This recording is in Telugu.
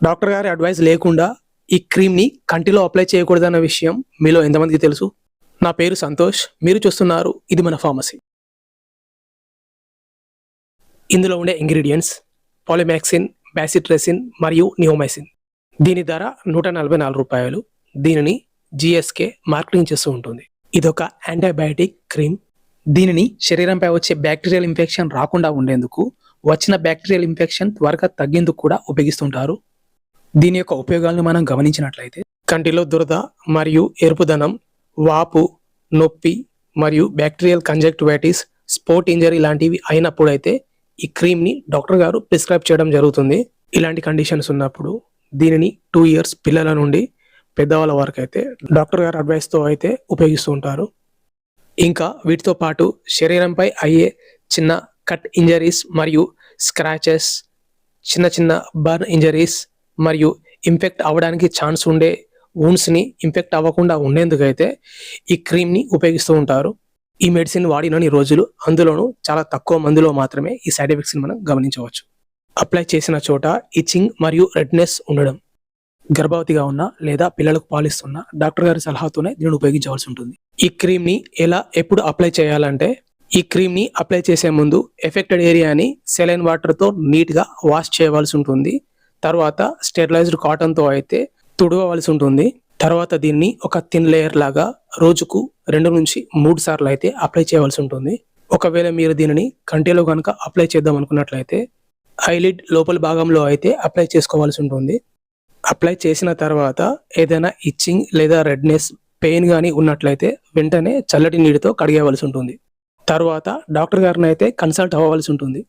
డాక్టర్ గారి అడ్వైస్ లేకుండా ఈ క్రీమ్ని కంటిలో అప్లై చేయకూడదన్న విషయం మీలో ఎంతమందికి తెలుసు? నా పేరు సంతోష్, మీరు చూస్తున్నారు ఇది మన ఫార్మసీ. ఇందులో ఉండే ఇంగ్రీడియంట్స్ పాలిమాక్సిన్, బ్యాసిట్రెసిన్ మరియు నియోమైసిన్. దీని ధర 144 రూపాయలు. దీనిని GSK మార్కెటింగ్ చేస్తూ ఉంటుంది. ఇదొక యాంటీబయాటిక్ క్రీమ్. దీనిని శరీరంపై వచ్చే బ్యాక్టీరియల్ ఇన్ఫెక్షన్ రాకుండా ఉండేందుకు, వచ్చిన బ్యాక్టీరియల్ ఇన్ఫెక్షన్ త్వరగా తగ్గేందుకు కూడా ఉపయోగిస్తుంటారు. దీని యొక్క ఉపయోగాలను మనం గమనించినట్లయితే కంటిలో దురద మరియు ఎరుపుదనం, వాపు, నొప్పి మరియు బ్యాక్టీరియల్ కంజక్టివైటిస్, స్పోర్ట్ ఇంజరీ లాంటివి అయినప్పుడైతే ఈ క్రీమ్ని డాక్టర్ గారు ప్రిస్క్రైబ్ చేయడం జరుగుతుంది. ఇలాంటి కండిషన్స్ ఉన్నప్పుడు దీనిని 2 years పిల్లల నుండి పెద్దవాళ్ళ వరకు అయితే డాక్టర్ గారు అడ్వైస్తో అయితే ఉపయోగిస్తూ ఉంటారు. ఇంకా వీటితో పాటు శరీరంపై అయ్యే చిన్న కట్ ఇంజరీస్ మరియు స్క్రాచెస్, చిన్న చిన్న బర్న్ ఇంజరీస్ మరియు ఇన్ఫెక్ట్ అవ్వడానికి ఛాన్స్ ఉండే వూండ్స్ని ఇన్ఫెక్ట్ అవ్వకుండా ఉండేందుకైతే ఈ క్రీమ్ని ఉపయోగిస్తూ ఉంటారు. ఈ మెడిసిన్ వాడినన్ని రోజులు, అందులోనూ చాలా తక్కువ మందిలో మాత్రమే ఈ సైడ్ ఎఫెక్ట్స్ని మనం గమనించవచ్చు. అప్లై చేసిన చోట ఇచ్చింగ్ మరియు రెడ్నెస్ ఉండడం. గర్భవతిగా ఉన్న లేదా పిల్లలకు పాలిస్తున్న డాక్టర్ గారి సలహాతోనే దీనిని ఉపయోగించవలసి ఉంటుంది. ఈ క్రీమ్ని ఎప్పుడు అప్లై చేయాలంటే, ఈ క్రీమ్ని అప్లై చేసే ముందు ఎఫెక్టెడ్ ఏరియాని సెలైన్ వాటర్తో నీట్గా వాష్ చేయవలసి ఉంటుంది. తర్వాత స్టెరిలైజ్డ్ కాటన్తో అయితే తుడవవలసి ఉంటుంది. తర్వాత దీన్ని ఒక థిన్ లేయర్ లాగా రోజుకు 2 నుంచి 3 సార్లు అయితే అప్లై చేయవలసి ఉంటుంది. ఒకవేళ మీరు దీనిని కంటిలో కనుక అప్లై చేద్దాం అనుకున్నట్లయితే ఐలిడ్ లోపల భాగంలో అయితే అప్లై చేసుకోవాల్సి ఉంటుంది. అప్లై చేసిన తర్వాత ఏదైనా ఇచ్చింగ్ లేదా రెడ్నెస్, పెయిన్ కానీ ఉన్నట్లయితే వెంటనే చల్లటి నీటితో కడిగేయవలసి ఉంటుంది. తర్వాత డాక్టర్ గారిని అయితే కన్సల్ట్ అవ్వవలసి ఉంటుంది.